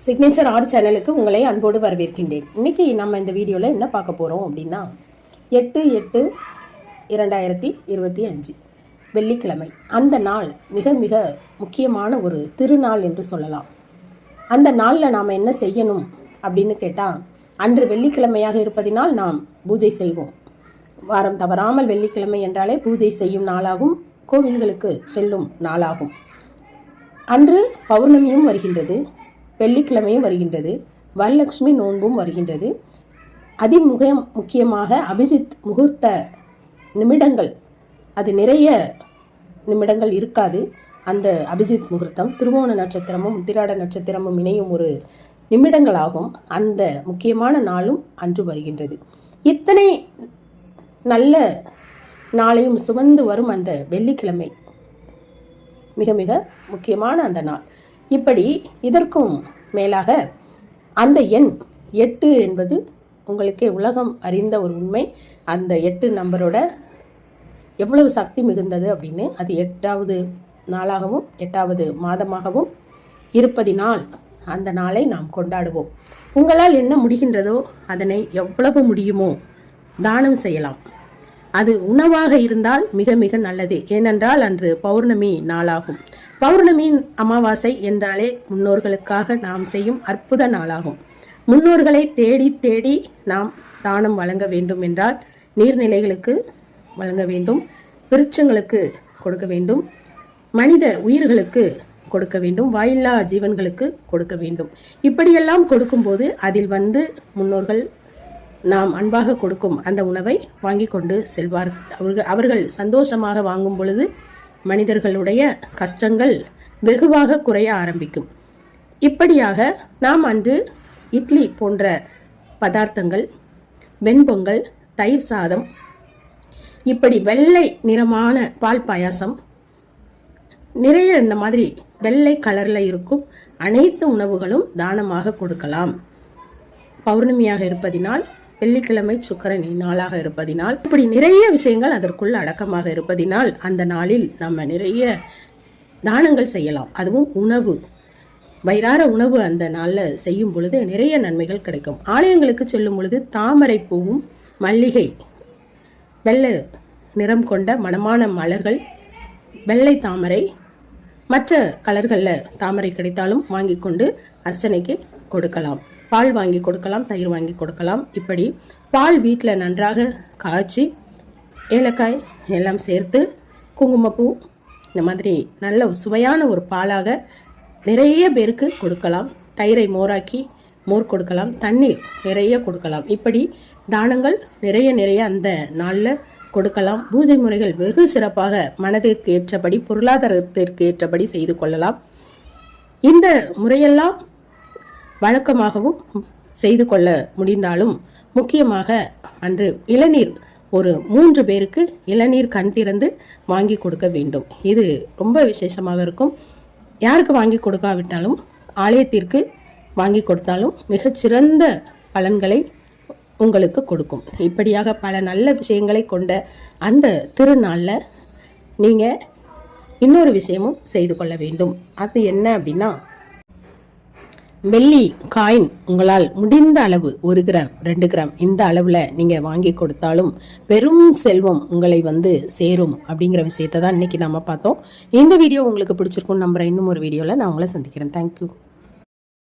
Signature art சேனலுக்கு உங்களை அன்போடு வரவேற்கின்றேன். இன்றைக்கி நம்ம இந்த வீடியோவில் என்ன பார்க்க போகிறோம் அப்படின்னா 8/8/2025 வெள்ளிக்கிழமை. அந்த நாள் மிக மிக முக்கியமான ஒரு திருநாள் என்று சொல்லலாம். அந்த நாளில் நாம் என்ன செய்யணும் அப்படின்னு கேட்டால், அன்று வெள்ளிக்கிழமையாக இருப்பதினால் நாம் பூஜை செய்வோம். வாரம் தவறாமல் வெள்ளிக்கிழமை என்றாலே பூஜை செய்யும் நாளாகும், கோவில்களுக்கு செல்லும் நாளாகும். அன்று பௌர்ணமியும் வருகின்றது, வெள்ளிக்கிழமையும் வருகின்றது, வரலட்சுமி நோன்பும் வருகின்றது. முக்கியமாக அபிஜித் முகூர்த்த நிமிடங்கள், அது நிறைய நிமிடங்கள் இருக்காது. அந்த அபிஜித் முகூர்த்தம் திருவோண நட்சத்திரமும் உத்திராட நட்சத்திரமும் இணையும் ஒரு நிமிடங்களாகும். அந்த முக்கியமான நாளும் அன்று வருகின்றது. இத்தனை நல்ல நாளையும் சுமந்து வரும் அந்த வெள்ளிக்கிழமை மிக மிக முக்கியமான அந்த நாள். இப்படி இதற்கும் மேலாக அந்த எண் 8 என்பது உங்களுக்கே உலகம் அறிந்த ஒரு உண்மை. அந்த 8 நம்பரோட எவ்வளவு சக்தி மிகுந்தது அப்படின்னு, அது 8வது நாளாகவும் 8வது மாதமாகவும் இருப்பதினால் அந்த நாளை நாம் கொண்டாடுவோம். உங்களால் என்ன முடிகின்றதோ அதனை எவ்வளவு முடியுமோ தானம் செய்யலாம். அது உணவாக இருந்தால் மிக மிக நல்லது. ஏனென்றால் அன்று பௌர்ணமி நாளாகும். பௌர்ணமி அமாவாசை என்றாலே முன்னோர்களுக்காக நாம் செய்யும் அற்புத நாளாகும். முன்னோர்களை தேடி தேடி நாம் தானம் வழங்க வேண்டும் என்றால் நீர்நிலைகளுக்கு வழங்க வேண்டும், விருட்சங்களுக்கு கொடுக்க வேண்டும், மனித உயிர்களுக்கு கொடுக்க வேண்டும், வாயில்லா ஜீவன்களுக்கு கொடுக்க வேண்டும். இப்படியெல்லாம் கொடுக்கும்போது அதில் முன்னோர்கள் நாம் அன்பாக கொடுக்கும் அந்த உணவை வாங்கி கொண்டு செல்வார்கள். அவர்கள் சந்தோஷமாக வாங்கும் பொழுது மனிதர்களுடைய கஷ்டங்கள் வெகுவாக குறைய ஆரம்பிக்கும். இப்படியாக நாம் அன்று இட்லி போன்ற பதார்த்தங்கள், வெண்பொங்கல், தயிர் சாதம், இப்படி வெள்ளை நிறமான பால் பாயாசம், நிறைய இந்த மாதிரி வெள்ளை கலரில் இருக்கும் அனைத்து உணவுகளும் தானமாக கொடுக்கலாம். பௌர்ணமியாக இருப்பதினால், வெள்ளிக்கிழமை சுக்கிரன் நாளாக இருப்பதினால், இப்படி நிறைய விஷயங்கள் அதற்குள் அடக்கமாக இருப்பதினால் அந்த நாளில் நம்ம நிறைய தானங்கள் செய்யலாம். அதுவும் உணவு, வயிறார உணவு அந்த நாளில் செய்யும் பொழுது நிறைய நன்மைகள் கிடைக்கும். ஆலயங்களுக்கு செல்லும் பொழுது தாமரை பூவும் மல்லிகை, வெள்ளை நிறம் கொண்ட மணமான மலர்கள், வெள்ளை தாமரை, மற்ற கலர்களில் தாமரை கிடைத்தாலும் வாங்கி கொண்டு அர்ச்சனைக்கு கொடுக்கலாம். பால் வாங்கி கொடுக்கலாம், தயிர் வாங்கி கொடுக்கலாம். இப்படி பால் வீட்டில் நன்றாக காய்ச்சி ஏலக்காய் எல்லாம் சேர்த்து குங்குமப்பூ இந்த மாதிரி நல்ல சுவையான ஒரு பாலாக நிறைய பேருக்கு கொடுக்கலாம். தயிரை மோராக்கி மோர் கொடுக்கலாம், தண்ணீர் நிறைய கொடுக்கலாம். இப்படி தானங்கள் நிறைய அந்த நாளில் கொடுக்கலாம். பூஜை முறைகள் வெகு சிறப்பாக மனதிற்கு ஏற்றபடி, பொருளாதாரத்திற்கு ஏற்றபடி செய்து கொள்ளலாம். இந்த முறையெல்லாம் வழக்கமாகவும் செய்து கொள்ள முடிந்தாலும், முக்கியமாக அன்று இளநீர் ஒரு 3 பேருக்கு இளநீர் கண் திறந்து வாங்கி கொடுக்க வேண்டும். இது ரொம்ப விசேஷமாக இருக்கும். யாருக்கு வாங்கி கொடுக்காவிட்டாலும் ஆலயத்திற்கு வாங்கி கொடுத்தாலும் மிகச்சிறந்த பலன்களை உங்களுக்கு கொடுக்கும். இப்படியாக பல நல்ல விஷயங்களை கொண்ட அந்த திருநாளில் நீங்கள் இன்னொரு விஷயமும் செய்து கொள்ள வேண்டும். அது என்ன அப்படின்னா, வெள்ளி காயின் உங்களால் முடிந்த அளவு 1 கிராம் 2 கிராம் இந்த அளவில் நீங்கள் வாங்கி கொடுத்தாலும் பெரும் செல்வம் உங்களை சேரும் அப்படிங்கிற விஷயத்தை தான் இன்றைக்கி நம்ம பார்த்தோம். இந்த வீடியோ உங்களுக்கு பிடிச்சிருக்கும் நம்புகிறேன். இன்னும் ஒரு வீடியோவில் நான் உங்களை சந்திக்கிறேன். தேங்க்யூ.